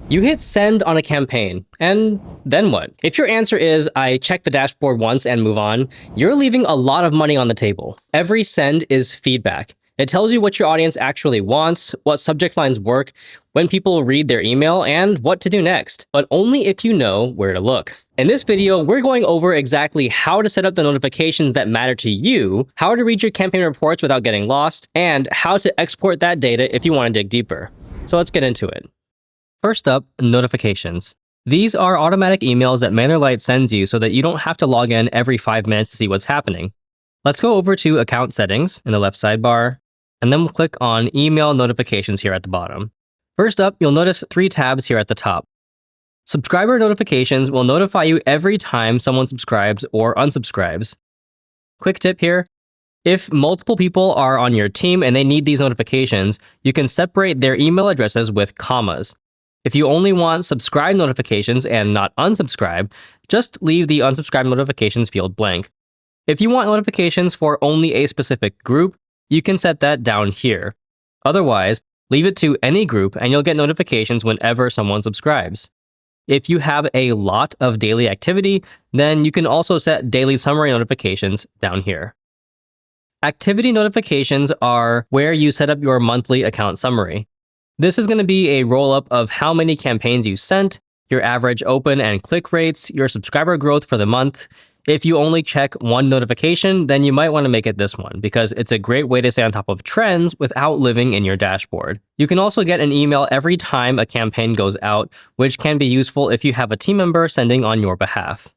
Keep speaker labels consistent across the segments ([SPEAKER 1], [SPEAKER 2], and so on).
[SPEAKER 1] You hit send on a campaign, and then what? If your answer is, I check the dashboard once and move on, you're leaving a lot of money on the table. Every send is feedback. It tells you what your audience actually wants, what subject lines work, when people read their email, and what to do next, but only if you know where to look. In this video, we're going over exactly how to set up the notifications that matter to you, how to read your campaign reports without getting lost, and how to export that data if you want to dig deeper. So let's get into it. First up, notifications. These are automatic emails that MailerLite sends you so that you don't have to log in every 5 minutes to see what's happening. Let's go over to Account Settings in the left sidebar, and then we'll click on Email Notifications here at the bottom. First up, you'll notice 3 tabs here at the top. Subscriber notifications will notify you every time someone subscribes or unsubscribes. Quick tip here. If multiple people are on your team and they need these notifications, you can separate their email addresses with commas. If you only want subscribe notifications and not unsubscribe, just leave the unsubscribe notifications field blank. If you want notifications for only a specific group, you can set that down here. Otherwise, leave it to any group and you'll get notifications whenever someone subscribes. If you have a lot of daily activity, then you can also set daily summary notifications down here. Activity notifications are where you set up your monthly account summary. This is going to be a roll-up of how many campaigns you sent, your average open and click rates, your subscriber growth for the month. If you only check one notification, then you might want to make it this one because it's a great way to stay on top of trends without living in your dashboard. You can also get an email every time a campaign goes out, which can be useful if you have a team member sending on your behalf.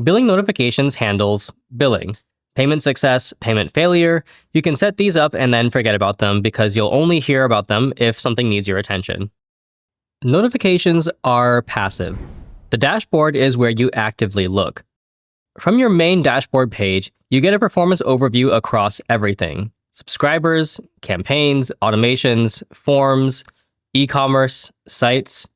[SPEAKER 1] Billing notifications handles billing. Payment success, payment failure, you can set these up and then forget about them because you'll only hear about them if something needs your attention. Notifications are passive. The dashboard is where you actively look. From your main dashboard page, you get a performance overview across everything: subscribers, campaigns, automations, forms, e-commerce, sites.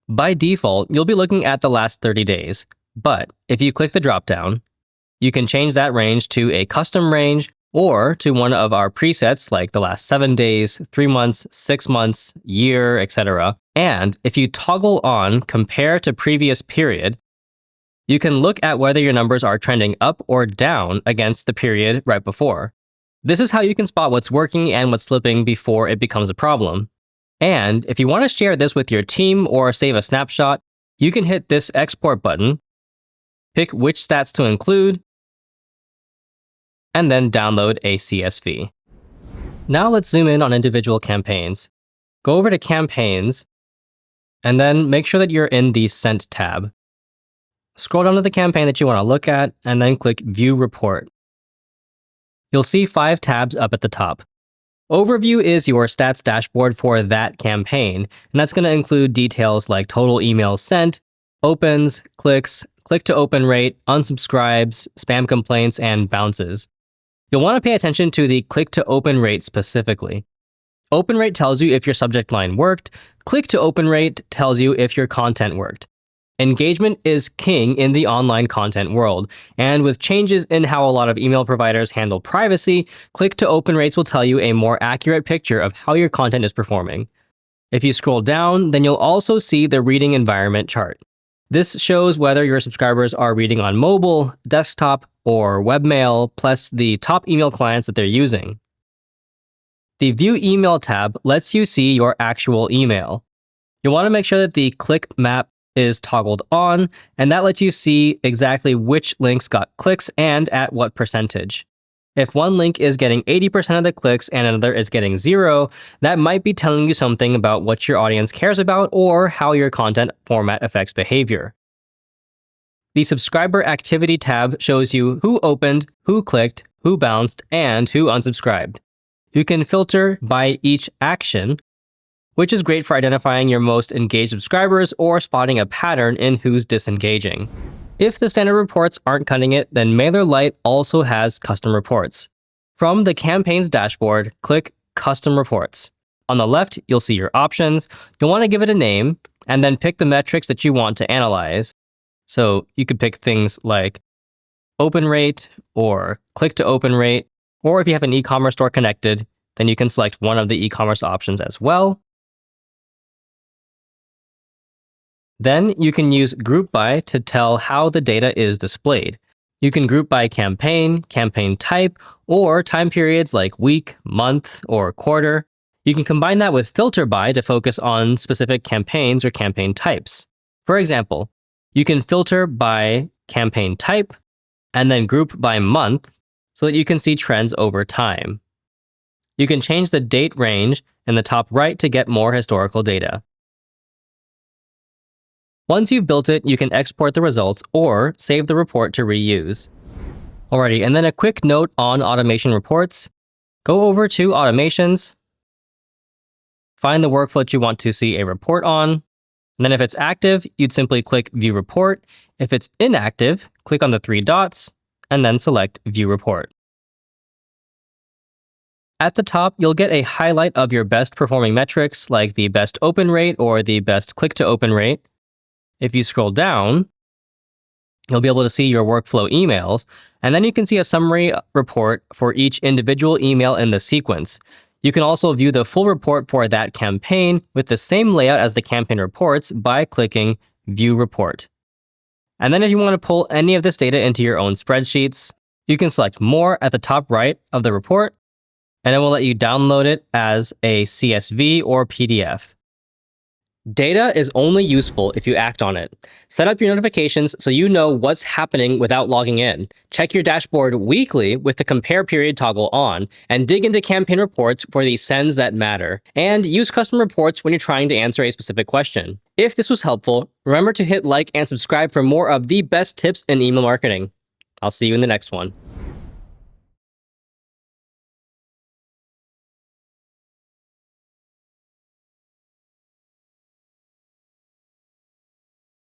[SPEAKER 1] By default, you'll be looking at the last 30 days, but if you click the dropdown, you can change that range to a custom range or to one of our presets like the last 7 days, 3 months, 6 months, year, etc. And if you toggle on Compare to Previous Period, you can look at whether your numbers are trending up or down against the period right before. This is how you can spot what's working and what's slipping before it becomes a problem. And if you want to share this with your team or save a snapshot, you can hit this export button, pick which stats to include, and then download a CSV. Now let's zoom in on individual campaigns. Go over to Campaigns, and then make sure that you're in the Sent tab. Scroll down to the campaign that you want to look at, and then click View Report. You'll see 5 tabs up at the top. Overview is your stats dashboard for that campaign, and that's going to include details like total emails sent, opens, clicks, click-to-open rate, unsubscribes, spam complaints, and bounces. You'll want to pay attention to the click-to-open rate specifically. Open rate tells you if your subject line worked. Click-to-open rate tells you if your content worked. Engagement is king in the online content world, and with changes in how a lot of email providers handle privacy, click-to-open rates will tell you a more accurate picture of how your content is performing. If you scroll down, then you'll also see the reading environment chart. This shows whether your subscribers are reading on mobile, desktop, or webmail, plus the top email clients that they're using. The View Email tab lets you see your actual email. You'll want to make sure that the click map is toggled on, and that lets you see exactly which links got clicks and at what percentage. If one link is getting 80% of the clicks and another is getting 0, that might be telling you something about what your audience cares about or how your content format affects behavior. The Subscriber Activity tab shows you who opened, who clicked, who bounced, and who unsubscribed. You can filter by each action, which is great for identifying your most engaged subscribers or spotting a pattern in who's disengaging. If the standard reports aren't cutting it, then MailerLite also has custom reports. From the campaign's dashboard, click Custom Reports. On the left, you'll see your options. You'll want to give it a name, and then pick the metrics that you want to analyze. So you could pick things like open rate or click to open rate, or if you have an e-commerce store connected, then you can select one of the e-commerce options as well. Then you can use group by to tell how the data is displayed. You can group by campaign, campaign type, or time periods like week, month, or quarter. You can combine that with filter by to focus on specific campaigns or campaign types. For example, you can filter by campaign type and then group by month so that you can see trends over time. You can change the date range in the top right to get more historical data. Once you've built it, you can export the results or save the report to reuse. Alrighty, and then a quick note on automation reports. Go over to Automations, find the workflow that you want to see a report on, and then if it's active, you'd simply click View Report. If it's inactive, click on the 3 dots, and then select View Report. At the top, you'll get a highlight of your best performing metrics, like the best open rate or the best click-to-open rate. If you scroll down, you'll be able to see your workflow emails, and then you can see a summary report for each individual email in the sequence. You can also view the full report for that campaign with the same layout as the campaign reports by clicking View Report. And then if you want to pull any of this data into your own spreadsheets, you can select More at the top right of the report, and it will let you download it as a CSV or PDF. Data is only useful if you act on it. Set up your notifications so you know what's happening without logging in. Check your dashboard weekly with the compare period toggle on, and dig into campaign reports for the sends that matter. And use custom reports when you're trying to answer a specific question. If this was helpful, remember to hit like and subscribe for more of the best tips in email marketing. I'll see you in the next one.